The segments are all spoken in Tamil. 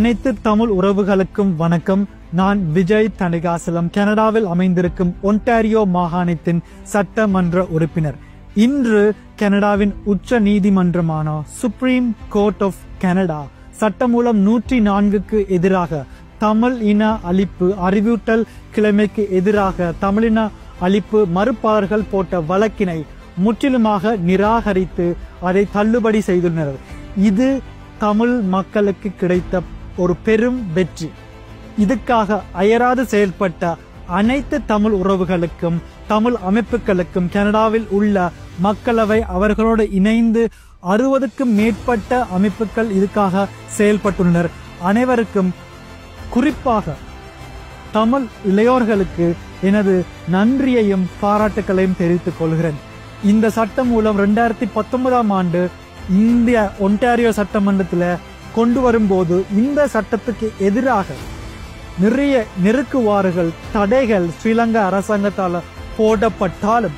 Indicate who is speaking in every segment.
Speaker 1: அனைத்து தமிழ் உறவுகளுக்கும் வணக்கம். நான் விஜய் தணிகாசலம், கனடாவில் அமைந்திருக்கும் ஒன்டாரியோ மாகாணத்தின் சட்டமன்ற உறுப்பினர். இன்று கனடாவின் உச்ச நீதிமன்றமான சுப்ரீம் கோர்ட் ஆஃப் கனடா சட்டமூலம் 104க்கு எதிராக தமிழ் இன அழிப்பு அறிவூட்டல் கிழமைக்கு எதிராக தமிழின அழிப்பு மறுப்பாளர்கள் போட்ட வழக்கினை முற்றிலுமாக நிராகரித்து அதை தள்ளுபடி செய்துள்ளனர். இது தமிழ் மக்களுக்கு கிடைத்த ஒரு பெரும் வெற்றி. இதுக்காக அயராது செயல்பட்ட அனைத்து தமிழ் உறவுகளுக்கும் தமிழ் அமைப்புகளுக்கும் கனடாவில் உள்ள மக்களவை அவர்களோடு இணைந்து 60க்கும் மேற்பட்ட அமைப்புகள் இதுக்காக செயல்பட்டுள்ளனர். அனைவருக்கும் குறிப்பாக தமிழ் இளையோர்களுக்கு எனது நன்றியையும் பாராட்டுக்களையும் தெரிவித்துக் கொள்கிறேன். இந்த சட்டம் மூலம் 2019ஆம் ஆண்டு இந்திய ஒன்டாரியோ சட்டமன்றத்தில் கொண்டு வரும்போது இந்த சட்டத்துக்கு எதிராக நிறைய நெருக்குவாறுகள் தடைகள் ஸ்ரீலங்கா அரசாங்கத்தால் போடப்பட்டாலும்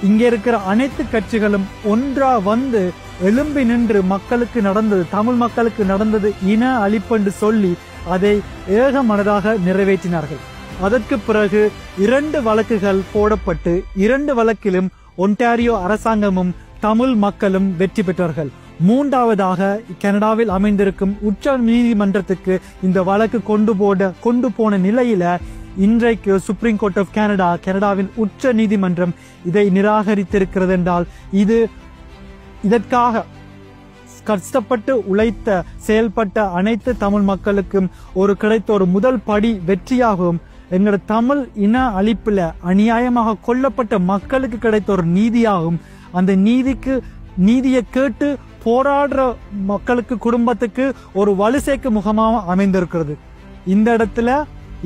Speaker 1: இங்கே இருக்கிற அனைத்து கட்சிகளும் ஒன்றா வந்து எழும்பி நின்று மக்களுக்கு நடந்தது, தமிழ் மக்களுக்கு நடந்தது இன அழிப்பென்று சொல்லி அதை ஏகமனதாக நிறைவேற்றினார்கள். அதற்கு பிறகு 2 வழக்குகள் போடப்பட்டு 2 வழக்கிலும் ஒன்டாரியோ அரசாங்கமும் தமிழ் மக்களும் வெற்றி பெற்றார்கள். 3வதாக கனடாவில் அமைந்திருக்கும் உச்ச நீதிமன்றத்துக்கு இந்த வழக்கு கொண்டு போன நிலையில இன்றைக்கு சுப்ரீம் கோர்ட் ஆஃப் கனடா, கனடாவின் உச்ச நீதிமன்றம் இதை நிராகரித்திருக்கிறது என்றால் இதற்காக கஷ்டப்பட்டு உழைத்த செயல்பட்ட அனைத்து தமிழ் மக்களுக்கும் கிடைத்த ஒரு முதல் படி வெற்றியாகவும் எங்களோட தமிழ் இன அழிப்புல அநியாயமாக கொல்லப்பட்ட மக்களுக்கு கிடைத்த ஒரு நீதியாகவும் அந்த நீதியை கேட்டு போராடுற மக்களுக்கு குடும்பத்துக்கு ஒரு வலு சேர்க்கும் முகமாக அமைந்திருக்கிறது. இந்த இடத்துல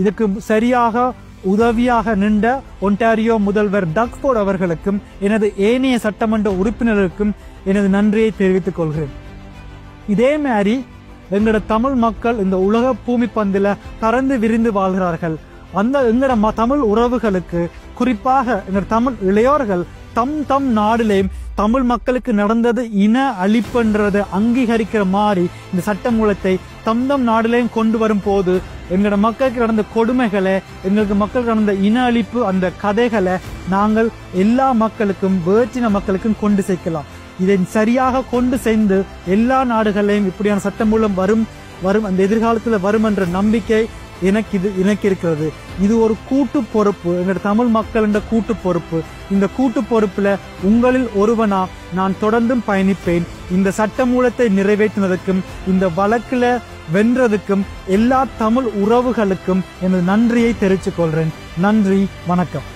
Speaker 1: இதுக்கு சரியாக உதவியாக நின்ற ஒன்டாரியோ முதல்வர் டக் ஃபோர்ட் அவர்களுக்கும் எனது ஏனைய சட்டமன்ற உறுப்பினருக்கும் எனது நன்றியை தெரிவித்துக் கொள்கிறேன். இதே மாதிரி எங்களோட தமிழ் மக்கள் இந்த உலக பூமி பந்தில பறந்து விரிந்து வாழ்கிறார்கள். அந்த எங்களோட தமிழ் உறவுகளுக்கு குறிப்பாக எங்களோட தமிழ் இளையோர்கள் தம் நாடுலேயும் தமிழ் மக்களுக்கு நடந்தது இன அழிப்புன்றதை அங்கீகரிக்கிற மாதிரி இந்த சட்ட மூலத்தை தம் நாடுலேயும் கொண்டு வரும் போது எங்களோட மக்களுக்கு நடந்த கொடுமைகளை, எங்களுக்கு மக்களுக்கு நடந்த இன அழிப்பு அந்த கதைகளை நாங்கள் எல்லா மக்களுக்கும் வேற்றின மக்களுக்கும் கொண்டு சேர்க்கலாம். இதை சரியாக கொண்டு சேர்ந்து எல்லா நாடுகளையும் இப்படியான சட்டம் மூலம் வரும் அந்த எதிர்காலத்தில் வரும் என்ற நம்பிக்கை எனக்கு இருக்கிறது. இது ஒரு கூட்டு பொறுப்பு, எங்களோட தமிழ் மக்கள் என்ற கூட்டு பொறுப்பு. இந்த கூட்டு பொறுப்புல உங்களில் ஒருவனா நான் தொடர்ந்தும் பயணிப்பேன். இந்த சட்ட மூலத்தை நிறைவேற்றினதுக்கும் இந்த வழக்குல வென்றதுக்கும் எல்லா தமிழ் உறவுகளுக்கும் எனது நன்றியை தெரிவித்துக் கொள்கிறேன். நன்றி, வணக்கம்.